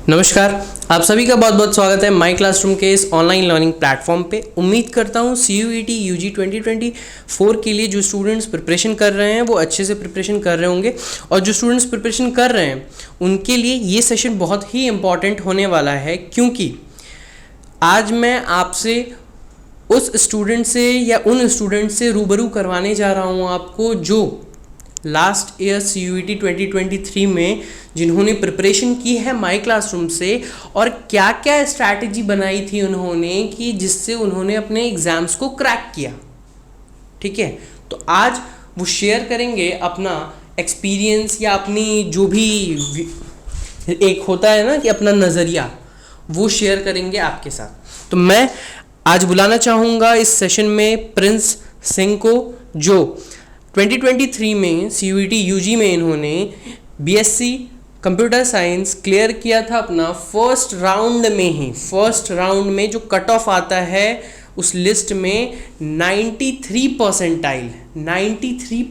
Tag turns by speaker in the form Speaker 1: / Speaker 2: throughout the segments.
Speaker 1: नमस्कार। आप सभी का बहुत बहुत स्वागत है माई क्लासरूम के इस ऑनलाइन लर्निंग प्लेटफॉर्म पे। उम्मीद करता हूँ CUET UG 2024 के लिए जो स्टूडेंट्स प्रिपरेशन कर रहे हैं वो अच्छे से प्रिपरेशन कर रहे होंगे, और जो स्टूडेंट्स प्रिपरेशन कर रहे हैं उनके लिए ये सेशन बहुत ही इम्पॉर्टेंट होने वाला है, क्योंकि आज मैं आपसे उस स्टूडेंट से या उन स्टूडेंट से रूबरू करवाने जा रहा हूँ आपको जो लास्ट ईयर CUET 2023 में जिन्होंने प्रिपरेशन की है माई क्लासरूम से, और क्या क्या स्ट्रैटेजी बनाई थी उन्होंने कि जिससे उन्होंने अपने एग्ज़ाम्स को क्रैक किया। ठीक है, तो आज वो शेयर करेंगे अपना एक्सपीरियंस या अपनी जो भी एक होता है ना कि अपना नज़रिया, वो शेयर करेंगे आपके साथ। तो मैं आज बुलाना चाहूँगा इस सेशन में प्रिंस सिंह को, जो 2023 में CUET UG में इन्होंने BSc कंप्यूटर साइंस क्लियर किया था अपना फर्स्ट राउंड में ही। फर्स्ट राउंड में जो कट ऑफ आता है उस लिस्ट में 93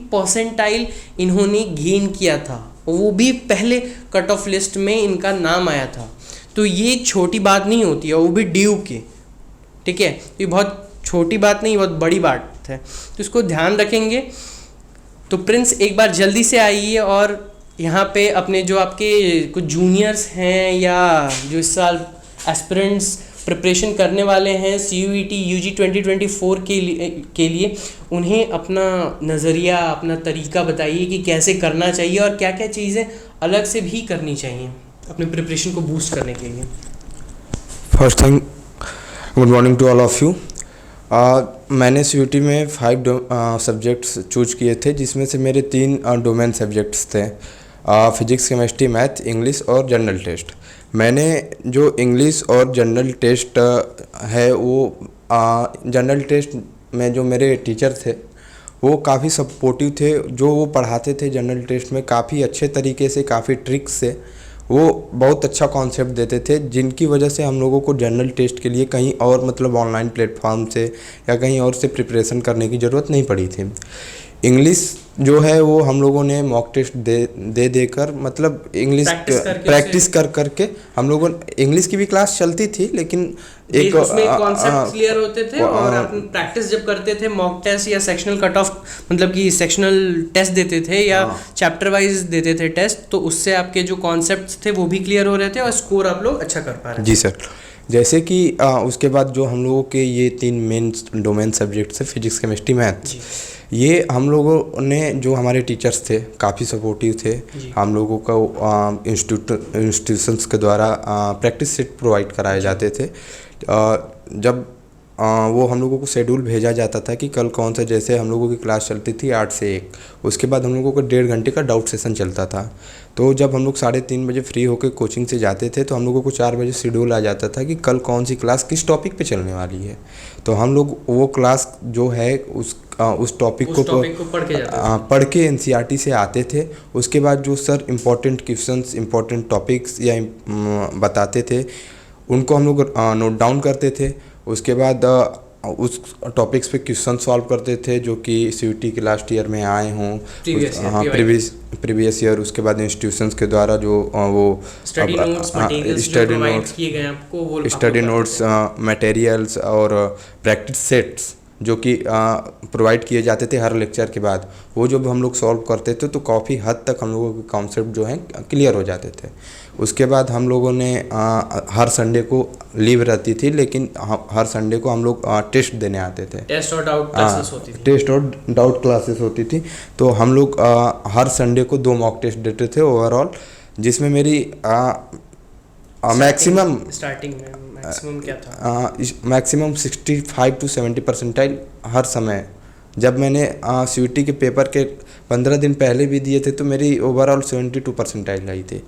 Speaker 1: परसेंटाइल इन्होंने गेन किया था, वो भी पहले कट ऑफ लिस्ट में इनका नाम आया था। तो ये छोटी बात नहीं होती है, वो भी ड्यू के। ठीक है, ये बहुत छोटी बात नहीं, बहुत बड़ी बात है, तो इसको ध्यान रखेंगे। तो प्रिंस एक बार जल्दी से आइए और यहाँ पे अपने जो आपके कुछ जूनियर्स हैं या जो इस साल एस्पिरेंट्स प्रिपरेशन करने वाले हैं CUET UG 2024 के लिए उन्हें अपना नज़रिया, अपना तरीका बताइए कि कैसे करना चाहिए और क्या क्या चीज़ें अलग से भी करनी चाहिए अपने प्रिपरेशन को बूस्ट करने के लिए।
Speaker 2: First thing, good morning to all of you. मैंने CUET में 5 सब्जेक्ट्स चूज किए थे, जिसमें से मेरे 3 डोमेन सब्जेक्ट्स थे, फिजिक्स, केमिस्ट्री, मैथ, इंग्लिश और जनरल टेस्ट। मैंने जो इंग्लिश और जनरल टेस्ट है वो जनरल टेस्ट में जो मेरे टीचर थे वो काफ़ी सपोर्टिव थे। जो वो पढ़ाते थे जनरल टेस्ट में काफ़ी अच्छे तरीके से, काफ़ी ट्रिक्स से वो बहुत अच्छा कॉन्सेप्ट देते थे, जिनकी वजह से हम लोगों को जनरल टेस्ट के लिए कहीं और मतलब ऑनलाइन प्लेटफॉर्म से या कहीं और से प्रिपरेशन करने की ज़रूरत नहीं पड़ी थी। इंग्लिश जो है वो हम लोगों ने मॉक टेस्ट देकर मतलब इंग्लिश प्रैक्टिस कर करके हम लोगों इंग्लिश की भी क्लास चलती थी, लेकिन
Speaker 1: एक उसमें कॉन्सेप्ट क्लियर होते थे और अपन प्रैक्टिस जब करते थे मॉक टेस्ट या सेक्शनल कट ऑफ मतलब कि सेक्शनल टेस्ट देते थे या चैप्टर वाइज देते थे टेस्ट, तो उससे आपके जो कॉन्सेप्ट्स थे वो भी क्लियर हो रहे थे और स्कोर आप लोग अच्छा कर पा रहे थे।
Speaker 2: जी सर। जैसे कि उसके बाद जो हम लोगों के ये 3 मेन डोमेन सब्जेक्ट्स है, फिजिक्स, केमिस्ट्री, मैथ, ये हम लोगों ने जो हमारे टीचर्स थे काफ़ी सपोर्टिव थे। हम लोगों को इंस्टीट्यूशंस के द्वारा प्रैक्टिस सेट प्रोवाइड कराए जाते थे। जब वो हम लोगों को शेड्यूल भेजा जाता था कि कल कौन सा, जैसे हम लोगों की क्लास चलती थी 8 से 1, उसके बाद हम लोगों को 1.5 घंटे का डाउट सेशन चलता था। तो जब हम लोग 3:30 बजे फ्री होकर कोचिंग से जाते थे तो हम लोगों को 4 बजे शेड्यूल आ जाता था कि कल कौन सी क्लास किस टॉपिक पे चलने वाली है। तो हम लोग वो क्लास जो है उस टॉपिक को पढ़ के NCERT से आते थे। उसके बाद जो sir important questions, important topics या बताते थे उनको हम लोग नोट डाउन करते थे। उसके बाद उस टॉपिक्स पे क्वेश्चन सॉल्व करते थे जो कि CUET के लास्ट ईयर में आए हों, प्रीवियस ईयर। उसके बाद इंस्टीट्यूशंस के द्वारा जो वो स्टडी नोट्स, मटेरियल्स और प्रैक्टिस सेट्स जो कि प्रोवाइड किए जाते थे हर लेक्चर के बाद, वो जब हम लोग सॉल्व करते थे तो काफ़ी हद तक हम लोगों के कॉन्सेप्ट जो हैं क्लियर हो जाते थे। उसके बाद हम लोगों ने हर संडे को लीव रहती थी, लेकिन हर संडे को हम लोग टेस्ट देने आते थे।
Speaker 1: टेस्ट और डाउट क्लासेस होती थी।
Speaker 2: टेस्ट और डाउट क्लासेस होती थी। तो हम लोग हर संडे को 2 मॉक टेस्ट देते थे ओवरऑल, जिसमें मेरी मैक्सिमम
Speaker 1: स्टार्टिंग में मैक्सिमम क्या था?
Speaker 2: मैक्सिमम 65 to 70 परसेंटाइल हर समय। जब मैंने CUET के पेपर के 15 दिन पहले भी दिए थे तो मेरी ओवरऑल 72 परसेंटाइल आई थी।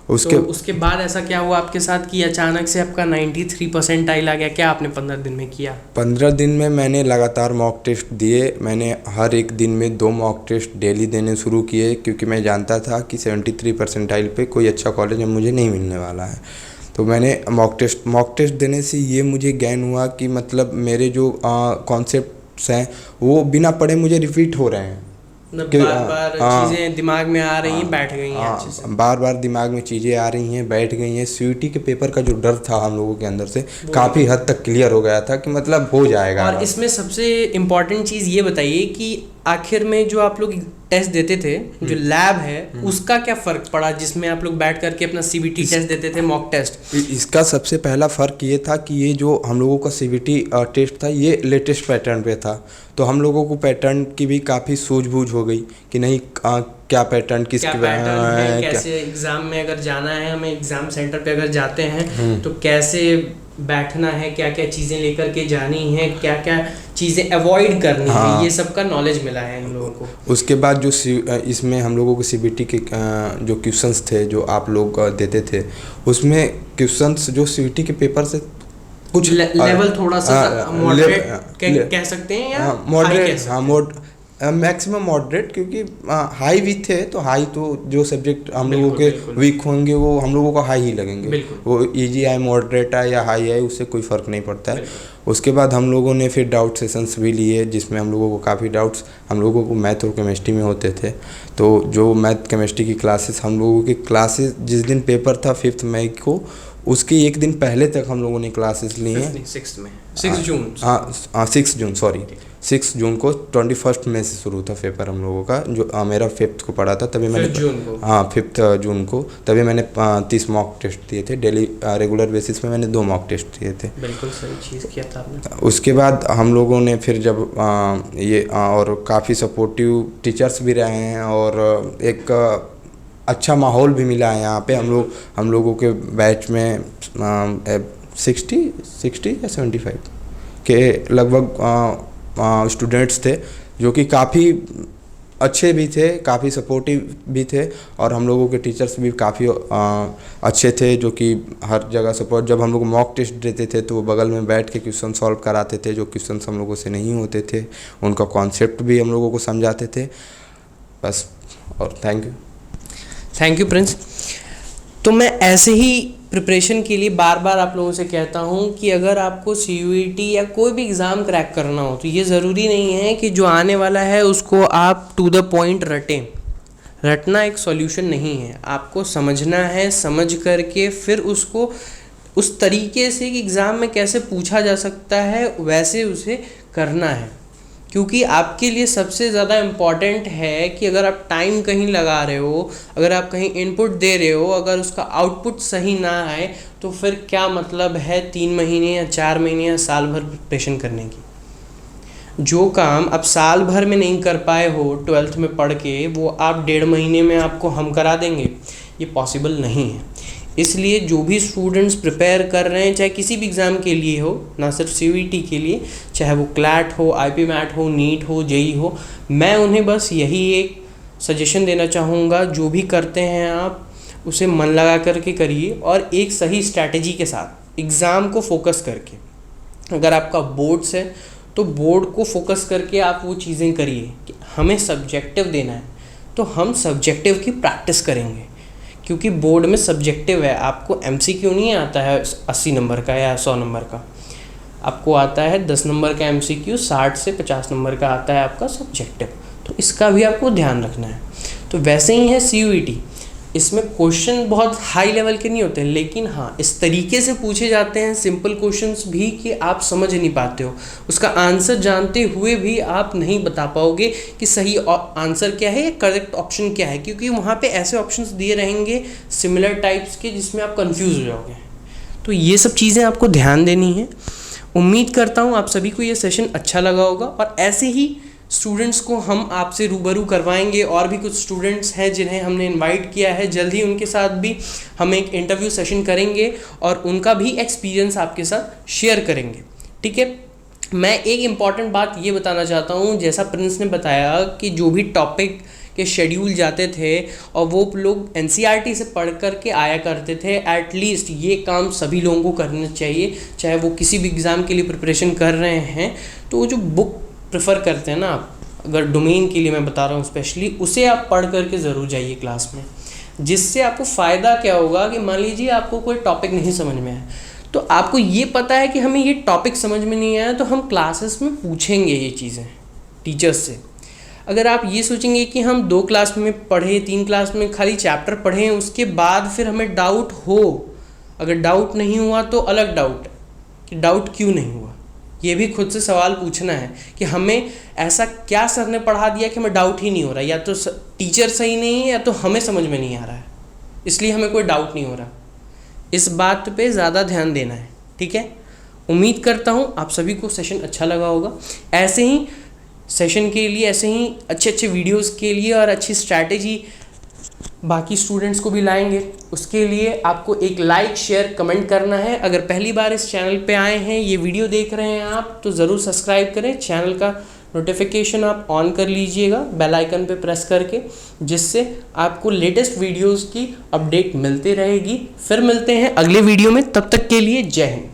Speaker 1: उसके बाद ऐसा क्या हुआ आपके साथ कि अचानक से आपका 93 परसेंटाइल आ गया? क्या आपने 15 दिन में किया?
Speaker 2: 15 दिन में मैंने लगातार मॉक टेस्ट दिए। मैंने हर एक दिन में 2 मॉक टेस्ट डेली देने शुरू किए, क्योंकि मैं जानता था कि 73 परसेंटाइल पे कोई अच्छा कॉलेज मुझे नहीं मिलने वाला है। तो मैंने मॉक टेस्ट देने से ये मुझे गेन हुआ कि मतलब मेरे जो कॉन्सेप्ट्स हैं वो बिना पढ़े मुझे रिपीट हो रहे हैं।
Speaker 1: बार बार चीज़ें दिमाग में आ रही हैं, बैठ गई हैं अच्छे से।
Speaker 2: बार बार दिमाग में चीज़ें आ रही हैं, बैठ गई हैं। सीयूईटी के पेपर का जो डर था हम लोगों के अंदर से काफ़ी हद तक क्लियर हो गया था कि मतलब हो जाएगा।
Speaker 1: और इसमें सबसे इम्पॉर्टेंट चीज़ ये बताइए कि आखिर में जो आप लोग टेस्ट देते थे, जो लैब है, उसका क्या फ़र्क पड़ा जिसमें आप लोग बैठ करके अपना सीबीटी टेस्ट देते थे, मॉक टेस्ट?
Speaker 2: इसका सबसे पहला फ़र्क ये था कि ये जो हम लोगों का सीबीटी टेस्ट था ये लेटेस्ट पैटर्न पे था, तो हम लोगों को पैटर्न की भी काफ़ी सूझबूझ हो गई कि नहीं क्या पैटर्न
Speaker 1: क्या पैटर्न है, कैसे एग्ज़ाम में अगर जाना है, हमें एग्ज़ाम सेंटर पे अगर जाते हैं तो कैसे बैठना है, क्या क्या चीज़ें लेकर के जानी है, क्या क्या चीज़ें अवॉइड करनी है, ये सब का नॉलेज मिला है हम लोगों को।
Speaker 2: उसके बाद जो इसमें हम लोगों को सीबीटी के जो क्वेश्चंस थे जो आप लोग देते थे, उसमें क्वेश्चंस जो सीबीटी के पेपर से कुछ
Speaker 1: लेवल थोड़ा सा मॉडरेट कह सकते हैं या
Speaker 2: मॉडरेट, मैक्सिमम मॉडरेट, क्योंकि हाई भी थे तो हाई तो जो सब्जेक्ट हम लोगों के वीक होंगे वो हम लोगों को हाई ही लगेंगे, वो इजी आए, मॉडरेट आए या हाई आए उससे कोई फ़र्क नहीं पड़ता है। उसके बाद हम लोगों ने फिर डाउट सेशंस भी लिए जिसमें हम लोगों को काफ़ी डाउट्स हम लोगों को मैथ और केमिस्ट्री में होते थे। तो जो मैथ केमिस्ट्री की क्लासेस हम लोगों की क्लासेस जिस दिन पेपर था 5 मई को, उसके एक दिन पहले तक हम लोगों ने क्लासेस ली हैं। 6 जून सॉरी 6 जून को 21 मई से शुरू था पेपर हम लोगों का, जो मेरा 5th को पड़ा था, तभी मैंने 5 जून को तभी मैंने 30 मॉक टेस्ट दिए थे। डेली रेगुलर बेसिस पे मैंने 2 मॉक टेस्ट दिए थे।
Speaker 1: बिल्कुल सही चीज़ किया था आपने।
Speaker 2: उसके बाद हम लोगों ने फिर जब ये और काफ़ी सपोर्टिव टीचर्स भी रहे हैं और एक अच्छा माहौल भी मिला है यहाँ पे। हम लोगों के बैच में 60 या 75 के लगभग स्टूडेंट्स थे जो कि काफ़ी अच्छे भी थे, काफ़ी सपोर्टिव भी थे, और हम लोगों के टीचर्स भी काफ़ी अच्छे थे जो कि हर जगह सपोर्ट। जब हम लोग मॉक टेस्ट देते थे तो वो बगल में बैठ के क्वेश्चन सॉल्व कराते थे, जो क्वेश्चन हम लोगों से नहीं होते थे उनका कॉन्सेप्ट भी हम लोगों को समझाते थे। बस, और थैंक यू
Speaker 1: प्रिंस। तो मैं ऐसे ही प्रिपरेशन के लिए बार बार आप लोगों से कहता हूँ कि अगर आपको सीयूईटी या कोई भी एग्ज़ाम क्रैक करना हो तो ये ज़रूरी नहीं है कि जो आने वाला है उसको आप टू द पॉइंट रटें। रटना एक सॉल्यूशन नहीं है, आपको समझना है, समझ करके फिर उसको उस तरीके से कि एग्ज़ाम में कैसे पूछा जा सकता है वैसे उसे करना है। क्योंकि आपके लिए सबसे ज़्यादा इम्पॉर्टेंट है कि अगर आप टाइम कहीं लगा रहे हो, अगर आप कहीं इनपुट दे रहे हो, अगर उसका आउटपुट सही ना आए तो फिर क्या मतलब है 3 महीने या 4 महीने या साल भर प्रिपरेशन करने की। जो काम आप साल भर में नहीं कर पाए हो 12th में पढ़ के, वो आप 1.5 महीने में आपको हम करा देंगे, ये पॉसिबल नहीं है। इसलिए जो भी स्टूडेंट्स प्रिपेयर कर रहे हैं, चाहे किसी भी एग्ज़ाम के लिए हो, ना सिर्फ सीयूईटी के लिए, चाहे वो क्लैट हो, आईपी मैट हो, नीट हो, जेई हो, मैं उन्हें बस यही एक सजेशन देना चाहूँगा, जो भी करते हैं आप उसे मन लगा करके करिए और एक सही स्ट्रैटेजी के साथ एग्ज़ाम को फोकस करके। अगर आपका बोर्ड्स है तो बोर्ड को फोकस करके आप वो चीज़ें करिए कि हमें सब्जेक्टिव देना है तो हम सब्जेक्टिव की प्रैक्टिस करेंगे, क्योंकि बोर्ड में सब्जेक्टिव है। आपको एमसीक्यू नहीं आता है 80 नंबर का या 100 नंबर का, आपको आता है 10 नंबर का एमसीक्यू, 60 से 50 नंबर का आता है आपका सब्जेक्टिव। तो इसका भी आपको ध्यान रखना है। तो वैसे ही है सीयूईटी, इसमें क्वेश्चन बहुत हाई लेवल के नहीं होते, लेकिन हाँ इस तरीके से पूछे जाते हैं सिंपल क्वेश्चंस भी कि आप समझ नहीं पाते हो, उसका आंसर जानते हुए भी आप नहीं बता पाओगे कि सही आंसर क्या है या करेक्ट ऑप्शन क्या है, क्योंकि वहाँ पे ऐसे ऑप्शंस दिए रहेंगे सिमिलर टाइप्स के जिसमें आप कंफ्यूज हो जाओगे। तो ये सब चीज़ें आपको ध्यान देनी है। उम्मीद करता हूँ आप सभी को ये सेशन अच्छा लगा होगा और ऐसे ही स्टूडेंट्स को हम आपसे रूबरू करवाएंगे। और भी कुछ स्टूडेंट्स हैं जिन्हें हमने इनवाइट किया है, जल्द ही उनके साथ भी हम एक इंटरव्यू सेशन करेंगे और उनका भी एक्सपीरियंस आपके साथ शेयर करेंगे। ठीक है, मैं एक इम्पॉर्टेंट बात ये बताना चाहता हूँ, जैसा प्रिंस ने बताया कि जो भी टॉपिक के शेड्यूल जाते थे और वो लोग एनसीईआरटी से पढ़ कर के आया करते थे, एटलीस्ट ये काम सभी लोगों को करना चाहिए। चाहे वो किसी भी एग्ज़ाम के लिए प्रिपरेशन कर रहे हैं तो वो जो बुक प्रेफर करते हैं ना आप, अगर डोमेन के लिए मैं बता रहा हूँ स्पेशली, उसे आप पढ़ करके ज़रूर जाइए क्लास में। जिससे आपको फ़ायदा क्या होगा कि मान लीजिए आपको कोई टॉपिक नहीं समझ में आया, तो आपको ये पता है कि हमें ये टॉपिक समझ में नहीं आया, तो हम क्लासेस में पूछेंगे ये चीज़ें टीचर्स से। अगर आप ये सोचेंगे कि हम 2 क्लास में पढ़े, 3 क्लास में खाली चैप्टर पढ़ें, उसके बाद फिर हमें डाउट हो, अगर डाउट नहीं हुआ तो अलग डाउट है कि डाउट क्यों नहीं हुआ। ये भी खुद से सवाल पूछना है कि हमें ऐसा क्या सर ने पढ़ा दिया कि हमें डाउट ही नहीं हो रहा, या तो टीचर सही नहीं है या तो हमें समझ में नहीं आ रहा है, इसलिए हमें कोई डाउट नहीं हो रहा। इस बात पे ज़्यादा ध्यान देना है, ठीक है। उम्मीद करता हूँ आप सभी को सेशन अच्छा लगा होगा। ऐसे ही सेशन के लिए, ऐसे ही अच्छे अच्छे वीडियोस के लिए और अच्छी स्ट्रैटेजी बाकी स्टूडेंट्स को भी लाएंगे। उसके लिए आपको एक लाइक, शेयर, कमेंट करना है। अगर पहली बार इस चैनल पे आए हैं, ये वीडियो देख रहे हैं आप, तो ज़रूर सब्सक्राइब करें। चैनल का नोटिफिकेशन आप ऑन कर लीजिएगा बेल आइकन पे प्रेस करके, जिससे आपको लेटेस्ट वीडियोस की अपडेट मिलती रहेगी। फिर मिलते हैं अगले वीडियो में, तब तक के लिए जय हिंद।